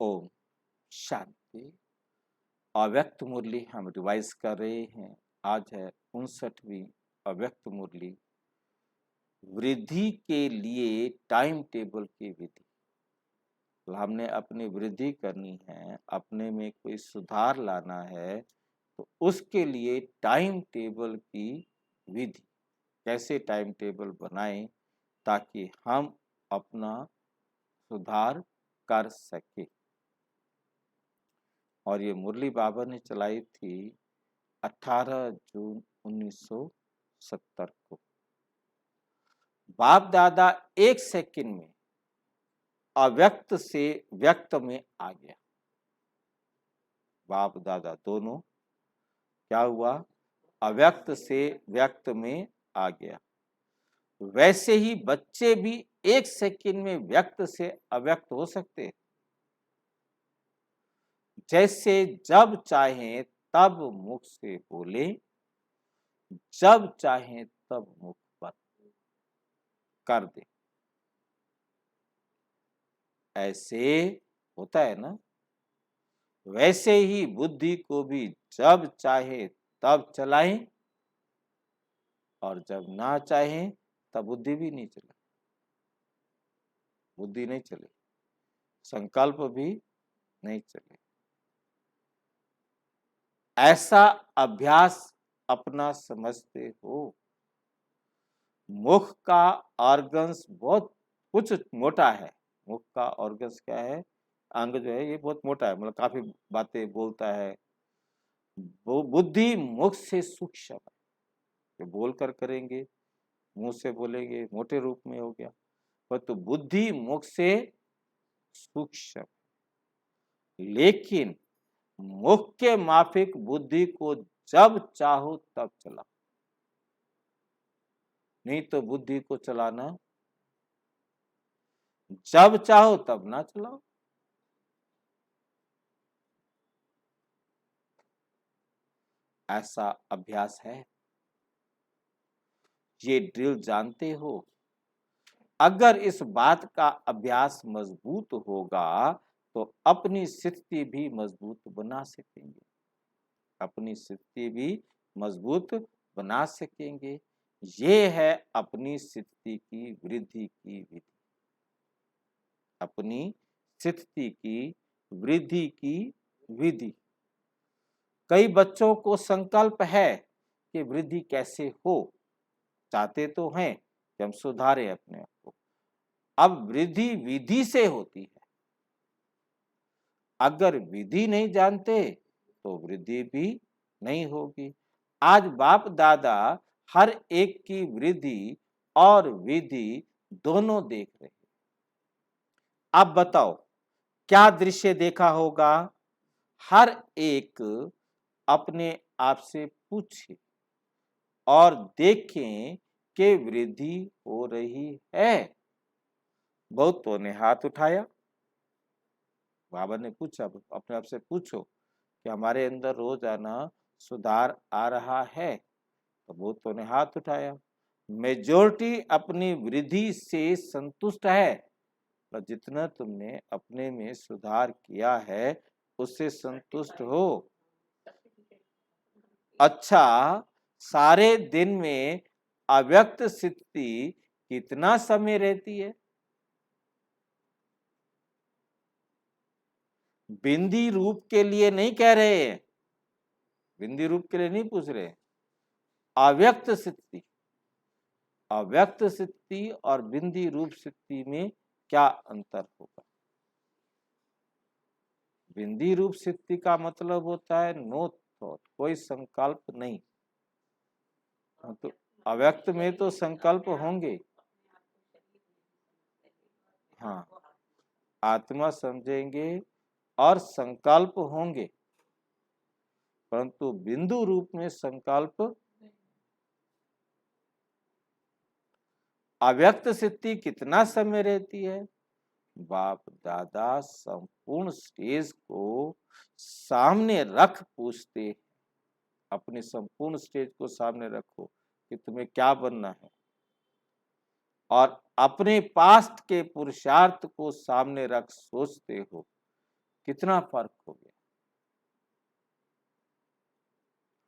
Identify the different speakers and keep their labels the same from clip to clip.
Speaker 1: ओम शांति। अव्यक्त मुरली हम रिवाइज कर रहे हैं। आज है 59वीं अव्यक्त मुरली। वृद्धि के लिए टाइम टेबल की विधि। हमने अपनी वृद्धि करनी है, अपने में कोई सुधार लाना है, तो उसके लिए टाइम टेबल की विधि। कैसे टाइम टेबल बनाएं ताकि हम अपना सुधार कर सके। और ये मुरली बाबा ने चलाई थी 18 जून 1970 को। बाप दादा एक सेकंड में अव्यक्त से व्यक्त में आ गया। बाप दादा दोनों क्या हुआ? अव्यक्त से व्यक्त में आ गया। वैसे ही बच्चे भी एक सेकंड में व्यक्त से अव्यक्त हो सकते हैं। जैसे जब चाहें तब मुख से बोले, जब चाहें तब मुख बंद कर दे। ऐसे होता है ना। वैसे ही बुद्धि को भी जब चाहे तब चलाएं और जब ना चाहें तब बुद्धि भी नहीं चले। बुद्धि नहीं चले, संकल्प भी नहीं चले। ऐसा अभ्यास अपना समझते हो। मुख का ऑर्गन्स बहुत कुछ मोटा है। मुख का ऑर्गन्स क्या है? अंग जो है ये बहुत मोटा है, मतलब काफी बातें बोलता है। वो बुद्धि मुख से सूक्ष्म है। जो बोल कर करेंगे, मुंह से बोलेंगे, मोटे रूप में हो गया। पर तो बुद्धि मुख से सूक्ष्म, लेकिन मुख के माफिक बुद्धि को जब चाहो तब चलाओ, नहीं तो बुद्धि को चलाना जब चाहो तब ना चलाओ। ऐसा अभ्यास है। ये ड्रिल जानते हो। अगर इस बात का अभ्यास मजबूत होगा तो अपनी स्थिति भी मजबूत बना सकेंगे। अपनी स्थिति भी मजबूत बना सकेंगे। ये है अपनी स्थिति की वृद्धि की विधि। अपनी स्थिति की वृद्धि की विधि। कई बच्चों को संकल्प है कि वृद्धि कैसे हो, चाहते तो हैं कि हम सुधारें अपने आप को। अब वृद्धि विधि से होती है। अगर विधि नहीं जानते तो वृद्धि भी नहीं होगी। आज बाप दादा हर एक की वृद्धि और विधि दोनों देख रहे हैं। अब बताओ क्या दृश्य देखा होगा? हर एक अपने आप से पूछे और देखें कि वृद्धि हो रही है। बहुतों ने हाथ उठाया। बाबा ने पूछा, अपने आप से पूछो कि हमारे अंदर रोजाना सुधार आ रहा है? तो बहुतों ने हाथ उठाया। मेजोरिटी अपनी वृद्धि से संतुष्ट है। पर जितना तुमने अपने में सुधार किया है उससे संतुष्ट हो? अच्छा, सारे दिन में अव्यक्त स्थिति कितना समय रहती है? बिंदी रूप के लिए नहीं कह रहे हैं, बिंदी रूप के लिए नहीं पूछ रहे। अव्यक्त स्थिति, अव्यक्त स्थिति और बिंदी रूप स्थिति में क्या अंतर होगा? बिंदी रूप स्थिति का मतलब होता है नो थॉट, कोई संकल्प नहीं। तो अव्यक्त में तो संकल्प होंगे। हाँ, आत्मा समझेंगे और संकल्प होंगे, परंतु बिंदु रूप में संकल्प। अव्यक्त स्थिति कितना समय रहती है? बाप दादा संपूर्ण स्टेज को सामने रख पूछते हैं। अपनी संपूर्ण स्टेज को सामने रखो कि तुम्हें क्या बनना है, और अपने पास्ट के पुरुषार्थ को सामने रख सोचते हो कितना फर्क हो गया,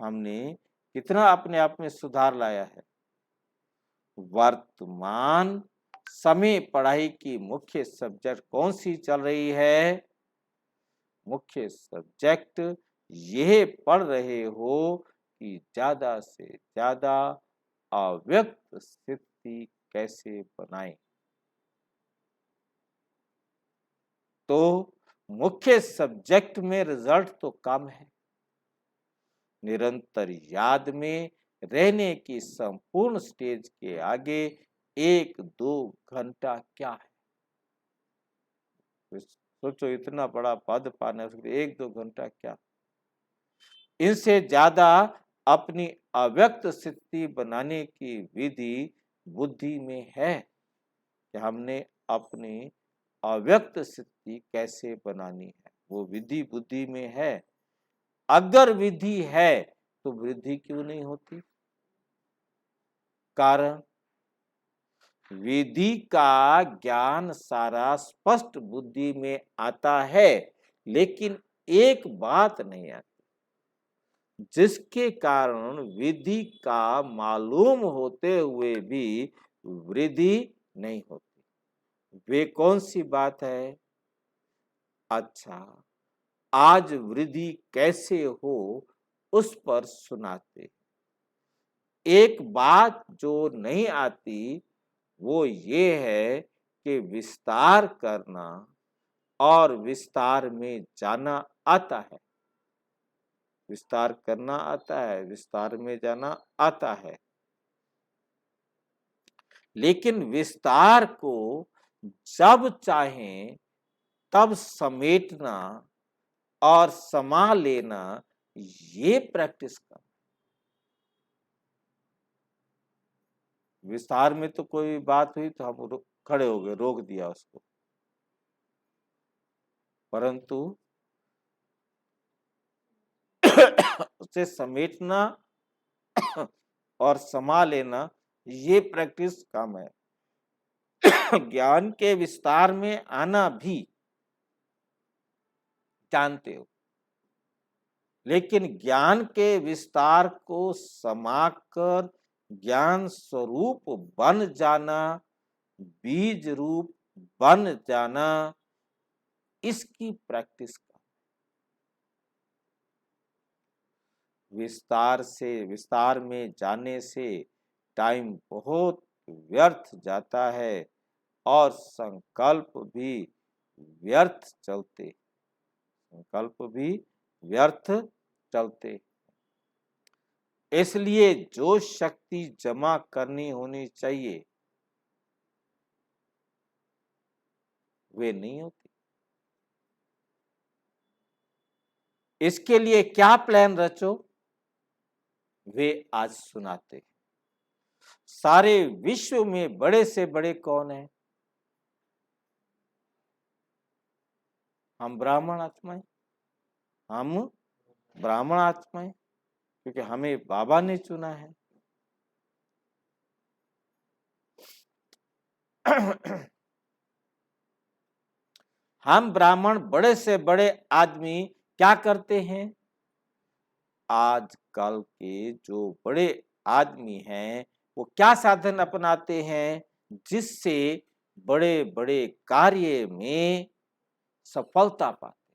Speaker 1: हमने कितना अपने आप में सुधार लाया है। वर्तमान समय पढ़ाई की मुख्य सब्जेक्ट कौन सी चल रही है? मुख्य सब्जेक्ट यह पढ़ रहे हो कि ज्यादा से ज्यादा अव्यक्त स्थिति कैसे बनाएं। तो मुख्य सब्जेक्ट में रिजल्ट तो कम है, निरंतर याद में रहने की संपूर्ण स्टेज के आगे 1-2 घंटा क्या है? सोचो, इतना बड़ा पद पाने के लिए 1-2 घंटा क्या? इनसे ज्यादा अपनी अव्यक्त स्थिति बनाने की विधि बुद्धि में है कि हमने अपनी अव्यक्त स्थिति कैसे बनानी है, वो विधि बुद्धि में है। अगर विधि है तो वृद्धि क्यों नहीं होती? कारण विधि का ज्ञान सारा स्पष्ट बुद्धि में आता है, लेकिन एक बात नहीं आती जिसके कारण विधि का मालूम होते हुए भी वृद्धि नहीं होती। वे कौन सी बात है? अच्छा, आज वृद्धि कैसे हो उस पर सुनाते। एक बात जो नहीं आती वो ये है कि विस्तार करना और विस्तार में जाना आता है। विस्तार करना आता है, विस्तार में जाना आता है, लेकिन विस्तार को जब चाहें तब समेटना और समा लेना, ये प्रैक्टिस करना। विस्तार में तो कोई बात हुई तो हम खड़े हो गए, रोक दिया उसको, परंतु उसे समेटना और समा लेना, ये प्रैक्टिस काम है। ज्ञान के विस्तार में आना भी जानते हो, लेकिन ज्ञान के विस्तार को समाकर ज्ञान स्वरूप बन जाना, बीज रूप बन जाना, इसकी प्रैक्टिस का। विस्तार में जाने से टाइम बहुत व्यर्थ जाता है और संकल्प भी व्यर्थ चलते, संकल्प भी व्यर्थ चलते। इसलिए जो शक्ति जमा करनी होनी चाहिए वे नहीं होती। इसके लिए क्या प्लान रचो, वे आज सुनाते। सारे विश्व में बड़े से बड़े कौन है? हम ब्राह्मण आत्माएं, हम ब्राह्मण आत्माएं, क्योंकि हमें बाबा ने चुना है। हम ब्राह्मण बड़े से बड़े आदमी क्या करते हैं? आजकल के जो बड़े आदमी हैं वो क्या साधन अपनाते हैं जिससे बड़े बड़े कार्य में सफलता पाते?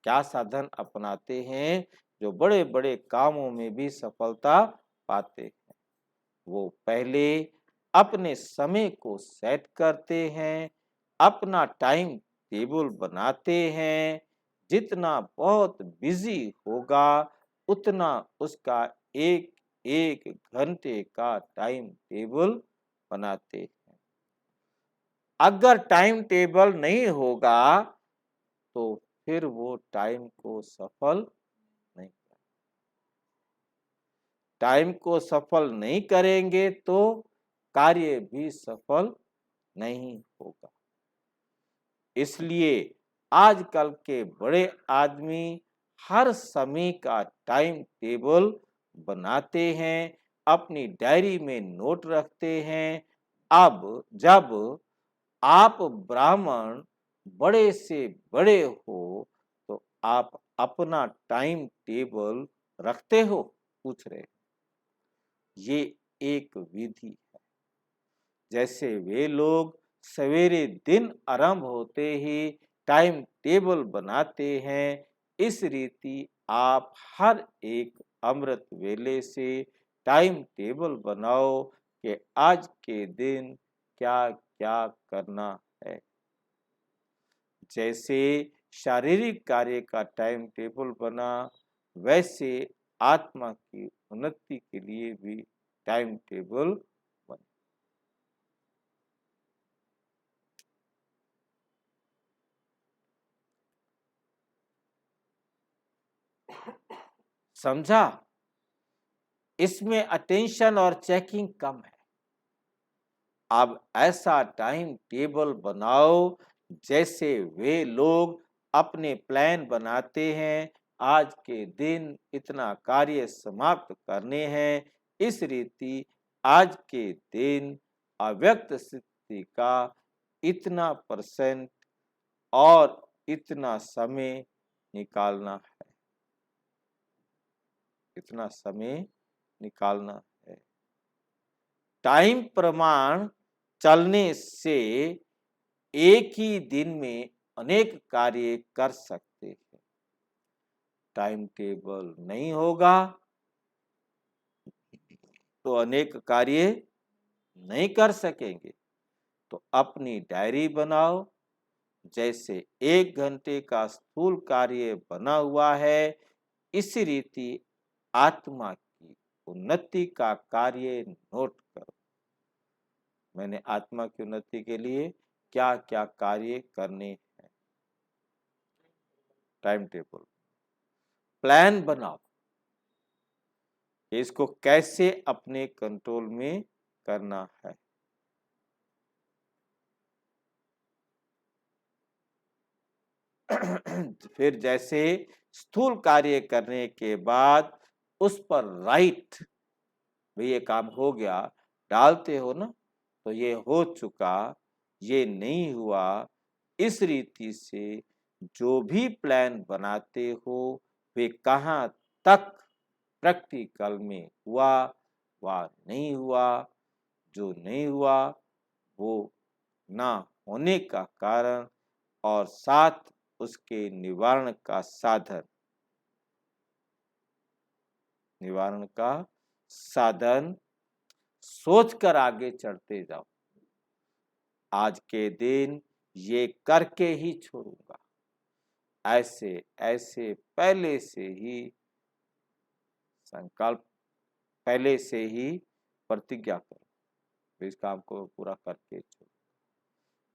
Speaker 1: क्या साधन अपनाते हैं जो बड़े बड़े कामों में भी सफलता पाते हैं? वो पहले अपने समय को सेट करते हैं, अपना टाइम टेबल बनाते हैं, जितना बहुत बिजी होगा उतना उसका एक एक घंटे का टाइम टेबल बनाते हैं। अगर टाइम टेबल नहीं होगा तो फिर वो टाइम को सफल नहीं कर, टाइम को सफल नहीं करेंगे तो कार्य भी सफल नहीं होगा। इसलिए आजकल के बड़े आदमी हर समय का टाइम टेबल बनाते हैं, अपनी डायरी में नोट रखते हैं। अब जब आप ब्राह्मण बड़े से बड़े हो, तो आप अपना टाइम टेबल रखते हो? पूछ रहे। ये एक विधि है। जैसे वे लोग सवेरे दिन आरंभ होते ही टाइम टेबल बनाते हैं, इस रीति आप हर एक अमृत वेले से टाइम टेबल बनाओ कि आज के दिन क्या क्या करना है। जैसे शारीरिक कार्य का टाइम टेबल बना, वैसे आत्मा की उन्नति के लिए भी टाइम टेबल बना। समझा? इसमें अटेंशन और चेकिंग कम है। अब ऐसा टाइम टेबल बनाओ जैसे वे लोग अपने प्लान बनाते हैं, आज के दिन इतना कार्य समाप्त करने हैं, इस रीति आज के दिन अव्यक्त स्थिति का इतना परसेंट और इतना समय निकालना है, इतना समय निकालना है। टाइम प्रमाण चलने से एक ही दिन में अनेक कार्य कर सकते हैं। टाइम टेबल नहीं होगा तो अनेक कार्य नहीं कर सकेंगे। तो अपनी डायरी बनाओ, जैसे 1 घंटे का स्थूल कार्य बना हुआ है, इसी रीति आत्मा की उन्नति का कार्य नोट करो। मैंने आत्मा की उन्नति के लिए क्या क्या कार्य करने हैं। टाइम टेबल, प्लान बनाओ, इसको कैसे अपने कंट्रोल में करना है। फिर जैसे स्थूल कार्य करने के बाद उस पर राइट, भाई ये काम हो गया, डालते हो ना, तो ये हो चुका, ये नहीं हुआ, इस रीति से जो भी प्लान बनाते हो वे कहाँ तक प्रैक्टिकल में हुआ व नहीं हुआ, जो नहीं हुआ वो ना होने का कारण और साथ उसके निवारण का साधन, निवारण का साधन सोचकर आगे चढ़ते जाओ। आज के दिन ये करके ही छोड़ूंगा, ऐसे ऐसे पहले से ही संकल्प, पहले से ही प्रतिज्ञा करो, तो इस काम को पूरा करके छोड़ो।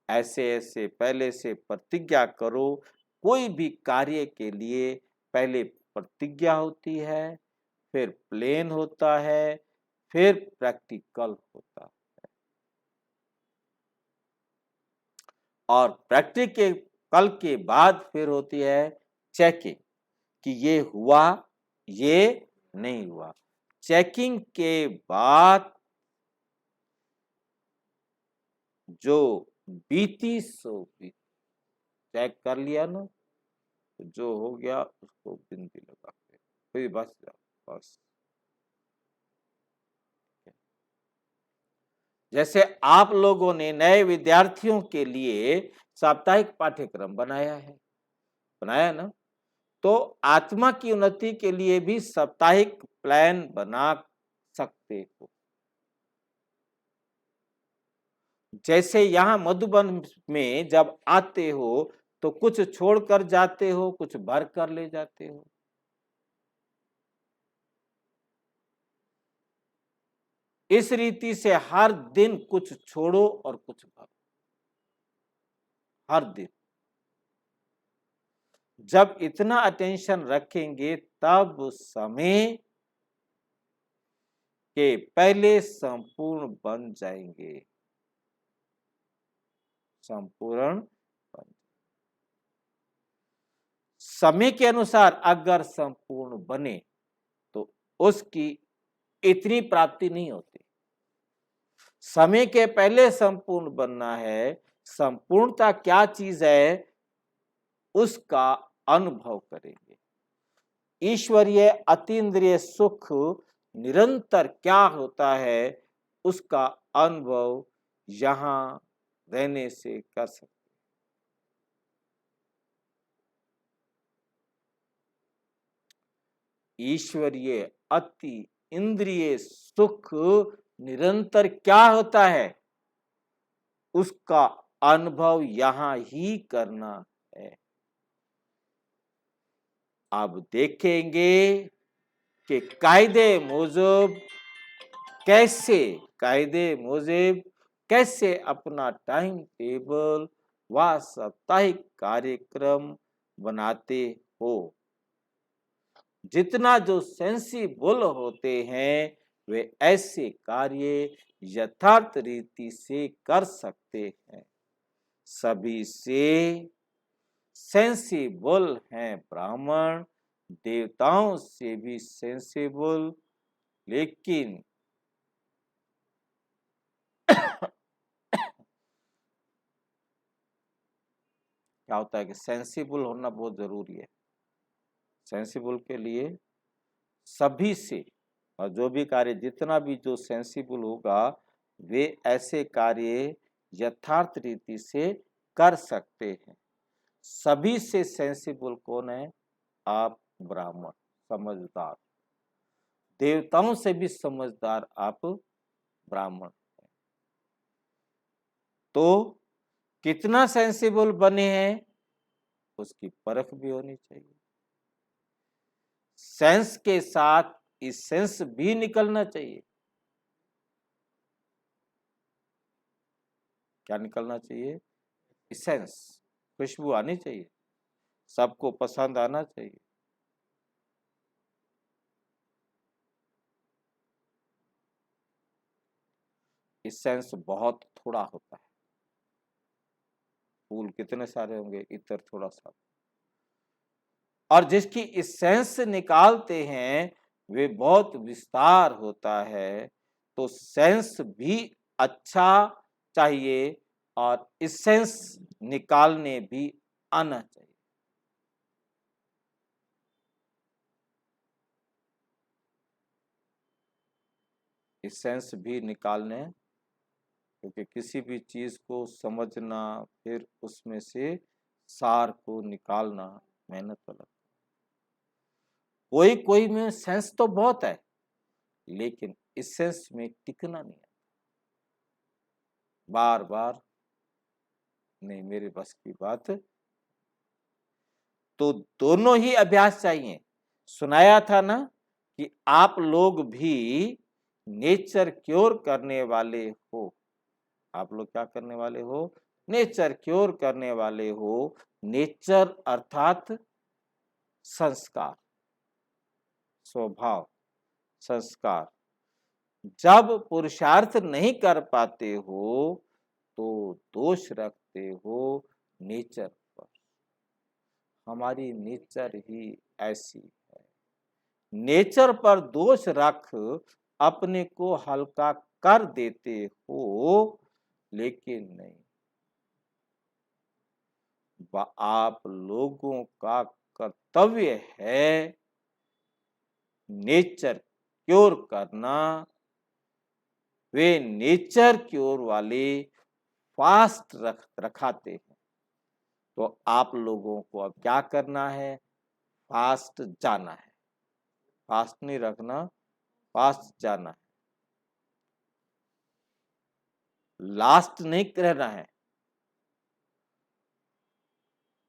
Speaker 1: ऐसे ऐसे पहले से प्रतिज्ञा करो। कोई भी कार्य के लिए पहले प्रतिज्ञा होती है, फिर प्लेन होता है, फिर प्रैक्टिकल होता है, और प्रैक्टिकल के बाद फिर होती है चेकिंग कि ये हुआ, ये नहीं हुआ। चेकिंग के बाद जो बीती सो बीती, चेक कर लिया ना, तो जो हो गया उसको बिंदी लगा के फिर बस जाओ, बस। जैसे आप लोगों ने नए विद्यार्थियों के लिए साप्ताहिक पाठ्यक्रम बनाया है, बनाया ना, तो आत्मा की उन्नति के लिए भी साप्ताहिक प्लान बना सकते हो। जैसे यहाँ मधुबन में जब आते हो तो कुछ छोड़कर जाते हो, कुछ भर कर ले जाते हो। इस रीति से हर दिन कुछ छोड़ो और कुछ भरो, हर दिन। जब इतना अटेंशन रखेंगे तब समय के पहले संपूर्ण बन जाएंगे, संपूर्ण बन। समय के अनुसार अगर संपूर्ण बने तो उसकी इतनी प्राप्ति नहीं होती। समय के पहले संपूर्ण बनना है संपूर्णता क्या चीज है उसका अनुभव करेंगे। ईश्वरीय अतीन्द्रिय सुख निरंतर क्या होता है उसका अनुभव यहाँ रहने से कर सकते। ईश्वरीय अति इंद्रिय सुख निरंतर क्या होता है उसका अनुभव यहां ही करना है। अब देखेंगे कि कायदे मुजब कैसे अपना टाइम टेबल व साप्ताहिक कार्यक्रम बनाते हो। जितना जो सेंसिबल होते हैं वे ऐसे कार्य यथार्थ रीति से कर सकते हैं। सभी से सेंसिबल हैं ब्राह्मण, देवताओं से भी सेंसिबल, लेकिन क्या होता है कि सेंसिबल होना बहुत जरूरी है। सेंसिबल के लिए सभी से, और जो भी कार्य जितना भी जो सेंसिबल होगा वे ऐसे कार्य यथार्थ रीति से कर सकते हैं। सभी से सेंसिबल कौन है? आप ब्राह्मण, समझदार। देवताओं से भी समझदार आप ब्राह्मण। तो कितना सेंसिबल बने हैं उसकी परख भी होनी चाहिए। सेंस के साथ इसेंस भी निकलना चाहिए। क्या निकलना चाहिए? इसेंस, खुशबू आनी चाहिए, सबको पसंद आना चाहिए। इसेंस बहुत थोड़ा होता है। फूल कितने सारे होंगे, इतर थोड़ा सा। और जिसकी इसेंस निकालते हैं वे बहुत विस्तार होता है। तो सेंस भी अच्छा चाहिए और इसेंस निकालने भी आना चाहिए। इसेंस भी निकालने, क्योंकि किसी भी चीज को समझना फिर उसमें से सार को निकालना मेहनत वाला। कोई कोई में सेंस तो बहुत है लेकिन इस सेंस में टिकना नहीं है। बार बार नहीं, मेरे बस की बात। तो दोनों ही अभ्यास चाहिए। सुनाया था ना कि आप लोग भी नेचर क्योर करने वाले हो। आप लोग क्या करने वाले हो? नेचर क्योर करने वाले हो। नेचर अर्थात संस्कार, स्वभाव, संस्कार। जब पुरुषार्थ नहीं कर पाते हो तो दोष रखते हो नेचर पर। हमारी नेचर ही ऐसी है। नेचर पर दोष रख अपने को हल्का कर देते हो, लेकिन नहीं, आप लोगों का कर्तव्य है नेचर क्योर करना। वे नेचर क्योर वाले फास्ट रखाते हैं। तो आप लोगों को अब क्या करना है? फास्ट जाना है। फास्ट नहीं रखना, फास्ट जाना है। लास्ट नहीं रहना है,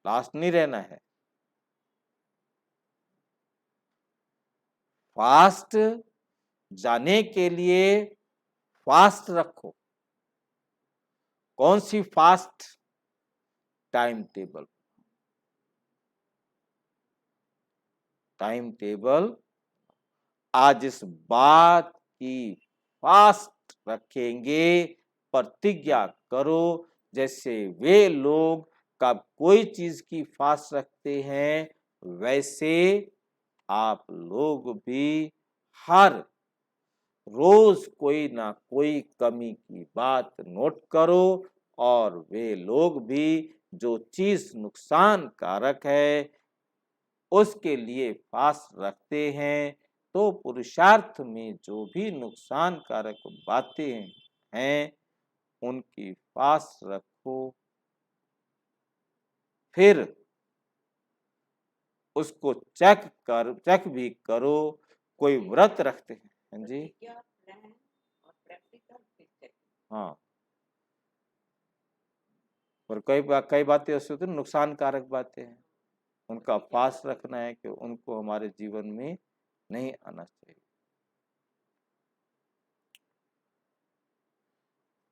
Speaker 1: लास्ट नहीं रहना है। फास्ट जाने के लिए फास्ट रखो। कौन सी fast? Time table. Time table. आज इस बात की फास्ट रखेंगे, प्रतिज्ञा करो जैसे वे लोग कब कोई चीज की फास्ट रखते हैं वैसे आप लोग भी हर रोज कोई ना कोई कमी की बात नोट करो और वे लोग भी जो चीज नुकसान कारक है उसके लिए फास्ट रखते हैं। तो पुरुषार्थ में जो भी नुकसान कारक बातें हैं उनकी फास्ट रखो। फिर उसको चेक भी करो। कोई व्रत रखते हैं, हाँ जी, हाँ, और कई बातें ऐसी होती है नुकसान कारक बातें हैं, उनका फास्ट रखना है कि उनको हमारे जीवन में नहीं आना चाहिए।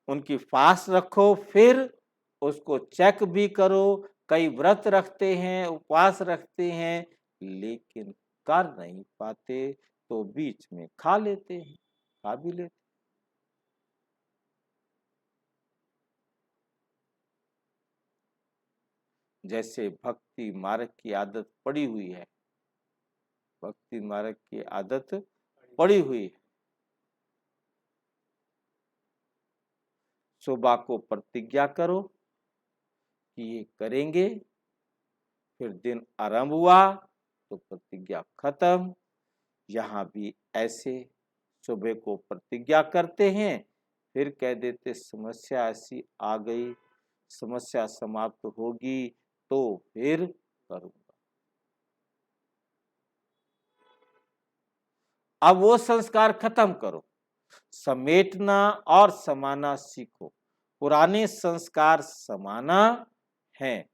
Speaker 1: उनकी फास्ट रखो, फिर उसको चेक भी करो। कई व्रत रखते हैं, उपवास रखते हैं, लेकिन कर नहीं पाते तो बीच में खा लेते हैं, खा भी लेते। जैसे भक्ति मार्ग की आदत पड़ी हुई है, भक्ति मार्ग की आदत पड़ी हुई है। सुबह को प्रतिज्ञा करो कि ये करेंगे, फिर दिन आरंभ हुआ तो प्रतिज्ञा खत्म। यहाँ भी ऐसे सुबह को प्रतिज्ञा करते हैं, फिर कह देते समस्या ऐसी आ गई, समस्या समाप्त होगी तो फिर करूंगा। अब वो संस्कार खत्म करो, समेटना और समाना सीखो। पुराने संस्कार समाना है,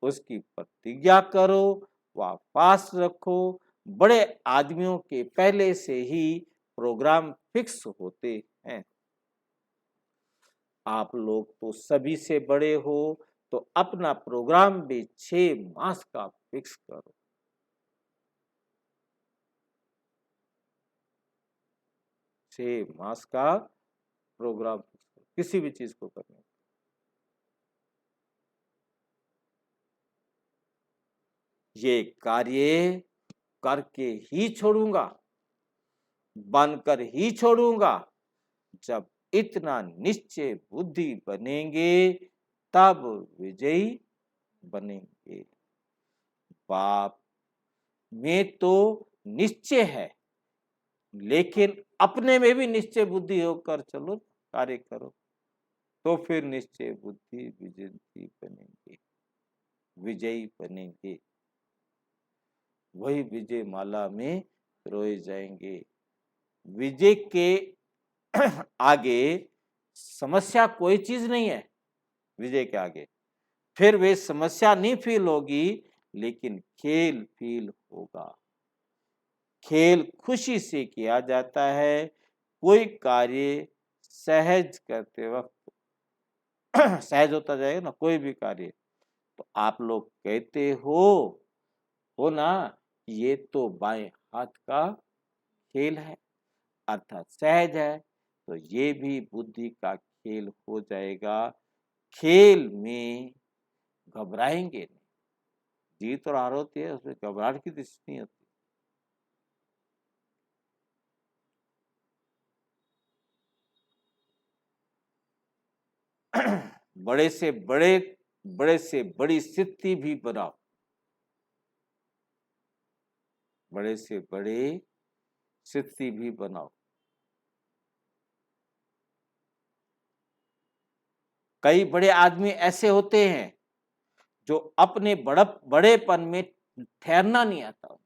Speaker 1: उसकी प्रतिज्ञा करो, वापस रखो। बड़े आदमियों के पहले से ही प्रोग्राम फिक्स होते हैं। आप लोग तो सभी से बड़े हो, तो अपना प्रोग्राम भी 6 मास का फिक्स करो। 6 मास का प्रोग्राम किसी भी चीज को करने। ये कार्य करके ही छोड़ूंगा, बनकर ही छोड़ूंगा। जब इतना निश्चय बुद्धि बनेंगे तब विजयी बनेंगे। बाप में तो निश्चय है, लेकिन अपने में भी निश्चय बुद्धि होकर चलो, कार्य करो, तो फिर निश्चय बुद्धि विजयी बनेंगे, विजयी बनेंगे। वही विजय माला में रोए जाएंगे। विजय के आगे समस्या कोई चीज नहीं है। विजय के आगे फिर वे समस्या नहीं फील होगी, लेकिन खेल फील होगा। खेल खुशी से किया जाता है। कोई कार्य सहज करते वक्त सहज होता जाएगा ना, कोई भी कार्य। तो आप लोग कहते हो ना, ये तो बाएं हाथ का खेल है, अर्थात सहज है, तो ये भी बुद्धि का खेल हो जाएगा। खेल में घबराएंगे नहीं। जीत और हार होती है, उसमें घबराहट की दृष्टि नहीं होती। बड़े से बड़े, बड़े से बड़ी स्थिति भी बनाओ, बड़े से बड़े स्थिति भी बनाओ। कई बड़े आदमी ऐसे होते हैं जो अपने बड़ेपन में ठहरना नहीं आता।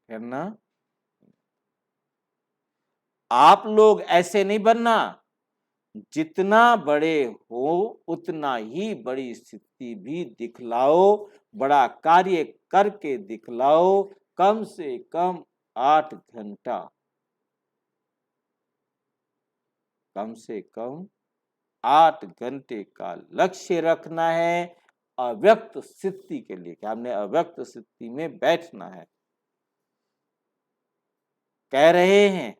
Speaker 1: ठहरना, आप लोग ऐसे नहीं बनना। जितना बड़े हो उतना ही बड़ी स्थिति भी दिखलाओ, बड़ा कार्य करके दिखलाओ। कम से कम 8 घंटा, कम से कम 8 घंटे का लक्ष्य रखना है। अव्यक्त स्थिति के लिए, कि हमने अव्यक्त स्थिति में बैठना है। कह रहे हैं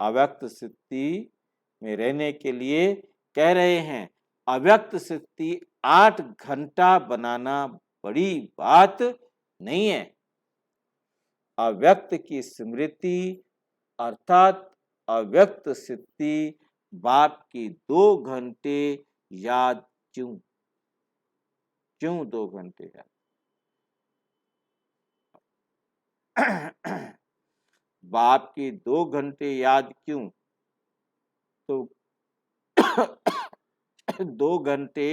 Speaker 1: अव्यक्त स्थिति में रहने के लिए, कह रहे हैं अव्यक्त स्थिति 8 घंटा बनाना बड़ी बात नहीं है। अव्यक्त की स्मृति अर्थात अव्यक्त स्थिति बाप की 2 घंटे याद क्यों? क्यों 2 घंटे याद? बाप की 2 घंटे याद क्यों? तो 2 घंटे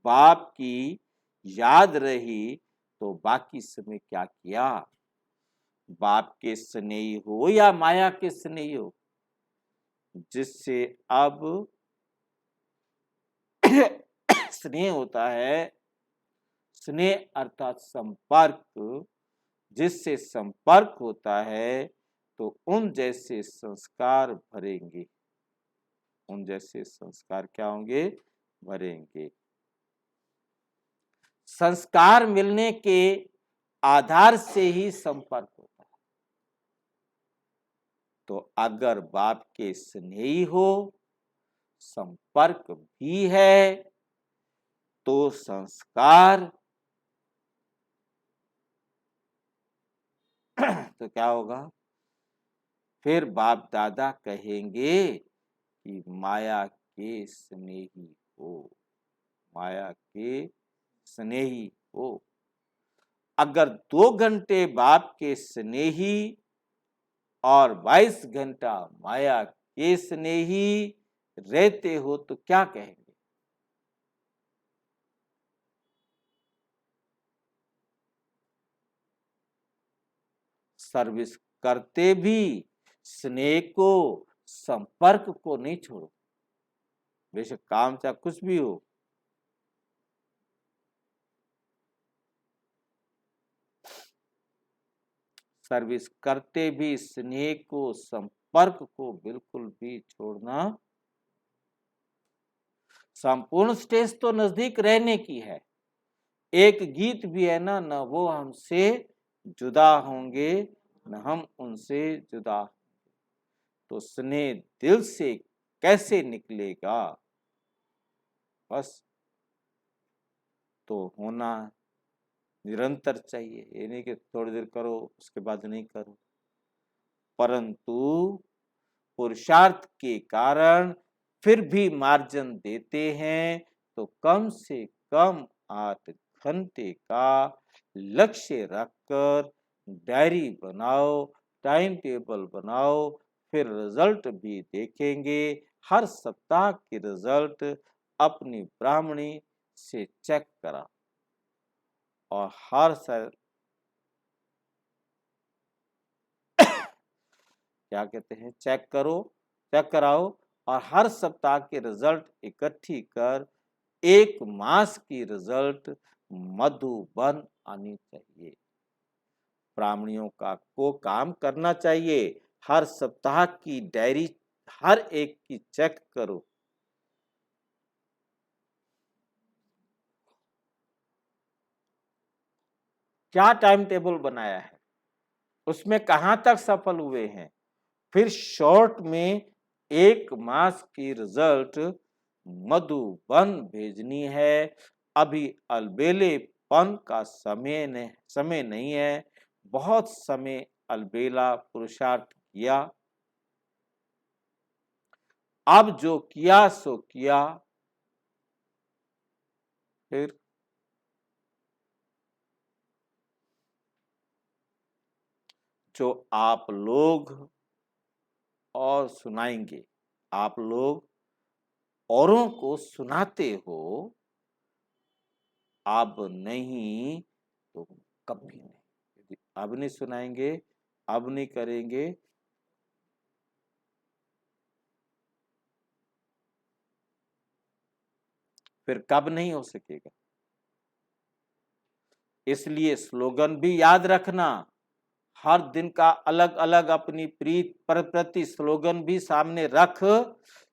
Speaker 1: बाप की याद रही तो बाकी समय क्या किया? बाप के स्नेही हो या माया के स्नेही हो, जिससे अब स्नेह होता है, स्नेह अर्थात संपर्क, जिससे संपर्क होता है तो उन जैसे संस्कार भरेंगे। उन जैसे संस्कार क्या होंगे? भरेंगे। संस्कार मिलने के आधार से ही संपर्क होता है। तो अगर बाप के स्नेही हो, संपर्क भी है, तो संस्कार तो क्या होगा? फिर बाप दादा कहेंगे कि माया के स्नेही हो, माया के स्नेही हो। अगर 2 घंटे बाप के स्नेही और 22 घंटा माया के स्नेही रहते हो तो क्या कहेंगे? सर्विस करते भी स्नेह को, संपर्क को नहीं छोड़ो, बेशक काम चाहे कुछ भी हो। सर्विस करते भी स्नेह को, संपर्क को बिल्कुल भी छोड़ना। संपूर्ण स्टेज तो नजदीक रहने की है। एक गीत भी है ना, न वो हमसे जुदा होंगे न हम उनसे जुदा। तो स्नेह दिल से कैसे निकलेगा? बस तो होना निरंतर चाहिए, ये नहीं कि थोड़ी देर करो उसके बाद नहीं करो। परंतु पुरुषार्थ के कारण फिर भी मार्जिन देते हैं, तो कम से कम 8 घंटे का लक्ष्य रखकर डायरी बनाओ, टाइम टेबल बनाओ, फिर रिजल्ट भी देखेंगे। हर सप्ताह के रिजल्ट अपनी ब्राह्मणी से चेक करा और हर क्या कहते हैं, चेक करो, चेक कराओ और हर सप्ताह के रिजल्ट इकट्ठी कर 1 मास की रिजल्ट मधुबन आनी चाहिए। ब्राह्मणियों का को काम करना चाहिए। हर सप्ताह की डायरी हर एक की चेक करो। क्या टाइम टेबल बनाया है, उसमें कहां तक सफल हुए हैं। फिर शॉर्ट में 1 मास की रिजल्ट मधुबन भेजनी है। अभी अलबेलेपन का समय नहीं है। बहुत समय अलबेला पुरुषार्थ किया, अब जो किया सो किया। फिर जो आप लोग और सुनाएंगे, आप लोग औरों को सुनाते हो, अब नहीं तो कभी नहीं। यदि अब नहीं सुनाएंगे, अब नहीं करेंगे, फिर कब नहीं हो सकेगा। इसलिए स्लोगन भी याद रखना। हर दिन का अलग अलग अपनी प्रीत पर प्रति स्लोगन भी सामने रख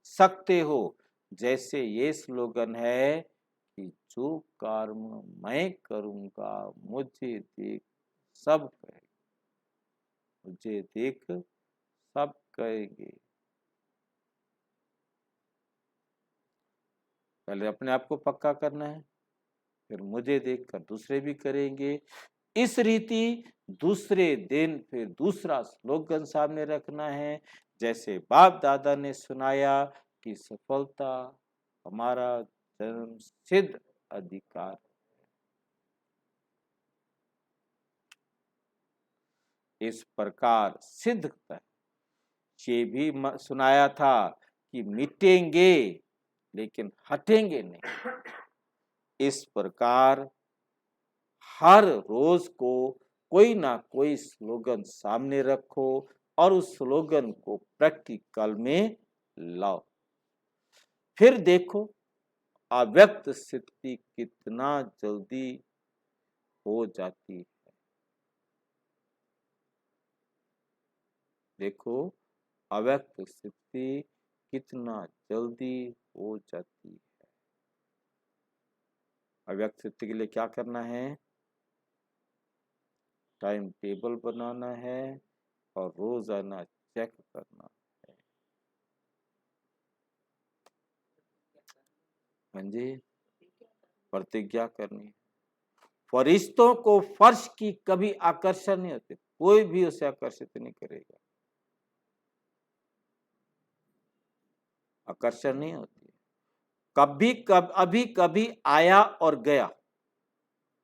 Speaker 1: सकते हो। जैसे ये स्लोगन है कि जो कर्म मैं करूंगा मुझे देख सब करेंगे, मुझे देख सब करेंगे। पहले अपने आप को पक्का करना है, फिर मुझे देखकर दूसरे भी करेंगे। इस रीति दूसरे दिन फिर दूसरा स्लोगन सामने रखना है, जैसे बाप दादा ने सुनाया कि सफलता हमारा जन्म सिद्ध अधिकार। इस प्रकार सिद्ध करता है। ये भी सुनाया था कि मिटेंगे लेकिन हटेंगे नहीं। इस प्रकार हर रोज को कोई ना कोई स्लोगन सामने रखो और उस स्लोगन को प्रैक्टिकल में लाओ। फिर देखो अव्यक्त स्थिति कितना जल्दी हो जाती है। देखो अव्यक्त स्थिति कितना जल्दी हो जाती है। अव्यक्त स्थिति के लिए क्या करना है? टाइम टेबल बनाना है और रोजाना चेक करना है। हाँ जी, प्रतिज्ञा करनी। फरिश्तों को फर्श की कभी आकर्षण नहीं होते, कोई भी उसे आकर्षित नहीं करेगा, आकर्षण नहीं होती। कभी आया और गया।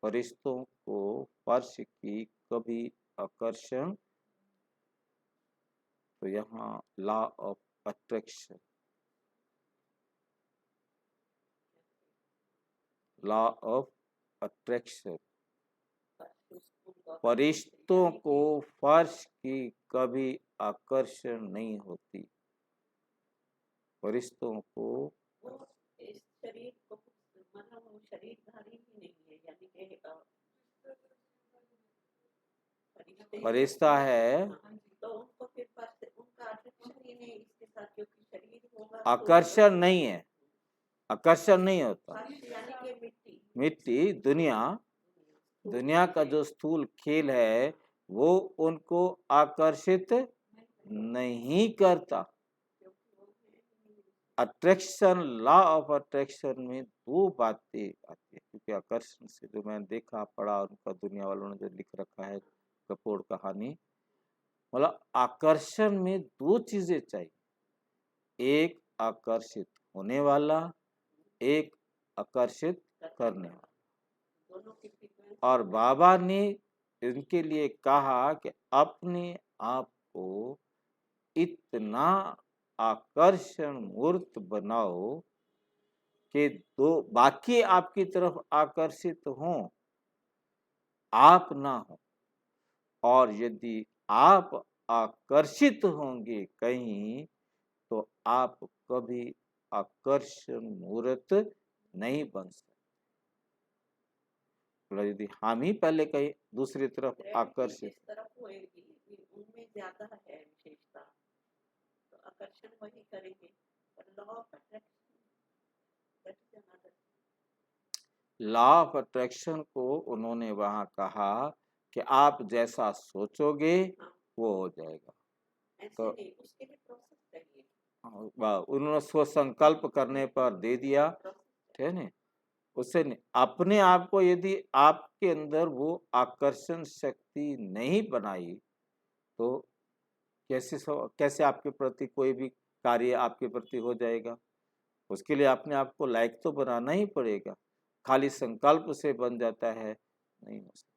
Speaker 1: फरिश्तों को फर्श की कभी आकर्षण, तो यहाँ law of attraction, law of attraction, फरिश्तों को फर्श की कभी आकर्षण नहीं होती। फरिश्तों को
Speaker 2: शरीर को मतलब वो शरीरधारी ही नहीं है, यानी कि
Speaker 1: फरिश्ता है
Speaker 2: तो उनको फिर उनका आकर्षण ही नहीं इसके साथ, क्योंकि शरीर होगा
Speaker 1: आकर्षण नहीं है, आकर्षण नहीं होता।
Speaker 2: यानी कि मिट्टी,
Speaker 1: मिट्टी दुनिया का जो स्थूल खेल है वो उनको आकर्षित नहीं करता। अट्रैक्शन, लॉ ऑफ अट्रैक्शन में दो बातें आती है, क्योंकि आकर्षण से जो मैंने देखा पढ़ा उनका दुनिया वालों ने जो लिख रखा है कपूर कहानी, मतलब आकर्षण में दो चीजें चाहिए, एक आकर्षित होने वाला, एक आकर्षित करने वाला। और बाबा ने इनके लिए कहा कि अपने आप को इतना आकर्षण मूर्त बनाओ कि दो बाकी आपकी तरफ आकर्षित हों, आप ना हो। और यदि आप आकर्षित होंगे कहीं तो आप कभी आकर्षण मूर्त नहीं बन सकते। यदि हम ही पहले कहीं दूसरी तरफ आकर्षित,
Speaker 2: उनमें ज्यादा है विशेषता, तो आकर्षण वही करेंगे।
Speaker 1: लॉ ऑफ अट्रैक्शन को उन्होंने वहां कहा कि आप जैसा सोचोगे वो हो जाएगा। तो
Speaker 2: उसके लिए प्रोसेस चाहिए।
Speaker 1: उन्होंने स्व संकल्प करने पर दे दिया, ठीक है ना। उससे नहीं, अपने आप को यदि आपके अंदर वो आकर्षण शक्ति नहीं बनाई तो कैसे आपके प्रति कोई भी कार्य आपके प्रति हो जाएगा। उसके लिए अपने आप को लायक तो बनाना ही पड़ेगा, खाली संकल्प से बन जाता है नहीं हो सकता।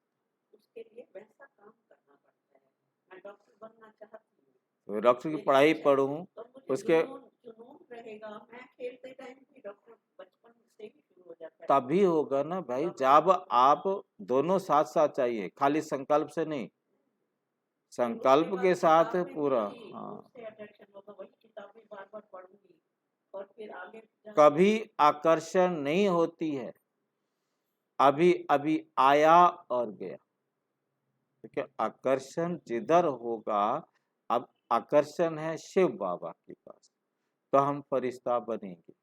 Speaker 2: उसके लिए वैसा काम करना पड़ता है। मैं डॉक्टर बनना चाहती हूँ,
Speaker 1: तो डॉक्टर की पढ़ाई पढ़ूं,
Speaker 2: तो
Speaker 1: उसके
Speaker 2: जुनून रहेगा। मैं खेलते टाइम भी डॉक्टर बचपन से ही शुरू हो जाता है,
Speaker 1: तभी होगा ना भाई, जब आप दोनों साथ साथ चाहिए, खाली संकल्प से नहीं, संकल्प के साथ पूरा। हाँ,
Speaker 2: और फिर आगे
Speaker 1: कभी आकर्षण नहीं होती है, अभी अभी आया और गया। ठीक है, आकर्षण जिधर होगा, अब आकर्षण है शिव बाबा के पास तो हम फरिश्ता बनेंगे।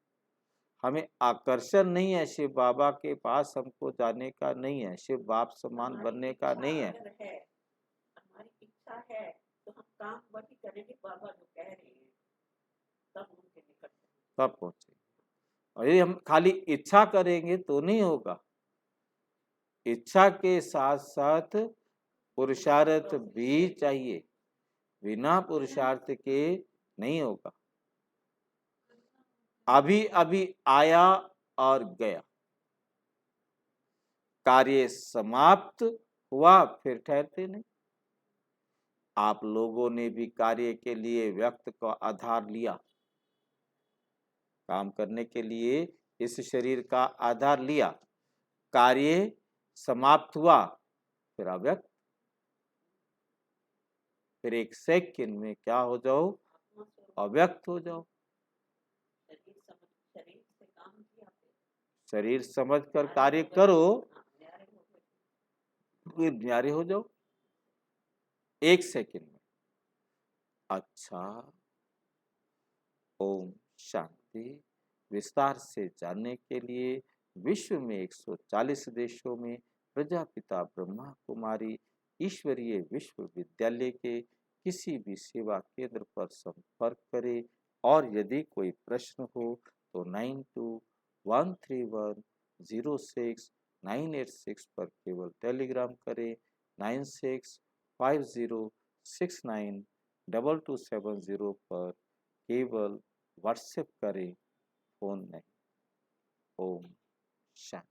Speaker 1: हमें आकर्षण नहीं है शिव बाबा के पास, हमको जाने का नहीं है, शिव बाप समान बनने का नहीं है।
Speaker 2: हमारी इच्छा है तो हम काम वही करेंगे बाबा जो कह रहे हैं, तब उनके निकट
Speaker 1: तब पहुंचे। और यदि हम खाली इच्छा करेंगे तो नहीं होगा, इच्छा के साथ साथ पुरुषार्थ भी चाहिए, बिना पुरुषार्थ के नहीं होगा। अभी अभी आया और गया, कार्य समाप्त हुआ फिर ठहरते नहीं। आप लोगों ने भी कार्य के लिए व्यक्त का आधार लिया, काम करने के लिए इस शरीर का आधार लिया, कार्य समाप्त हुआ फिर अव्यक्त, फिर एक सेकंड में क्या हो जाओ,
Speaker 2: आत्मा स्वरूप
Speaker 1: अव्यक्त हो जाओ।
Speaker 2: शरीर से काम किया फिर
Speaker 1: शरीर समझकर
Speaker 2: न्यारे
Speaker 1: कार्य
Speaker 2: हो गए।
Speaker 1: करो
Speaker 2: हाँ, न्यारे हो गए।
Speaker 1: फिर न्यारे हो जाओ एक सेकंड में। अच्छा, ओम शांति। विस्तार से जानने के लिए विश्व में 140 देशों में प्रजापिता ब्रह्मा कुमारी ईश्वरीय विश्वविद्यालय के किसी भी सेवा केंद्र पर संपर्क करें, और यदि कोई प्रश्न हो तो 9213106986 पर केवल टेलीग्राम करें। 9650692270 पर केवल व्हाट्सएप करें, फोन नहीं। ओम शांति।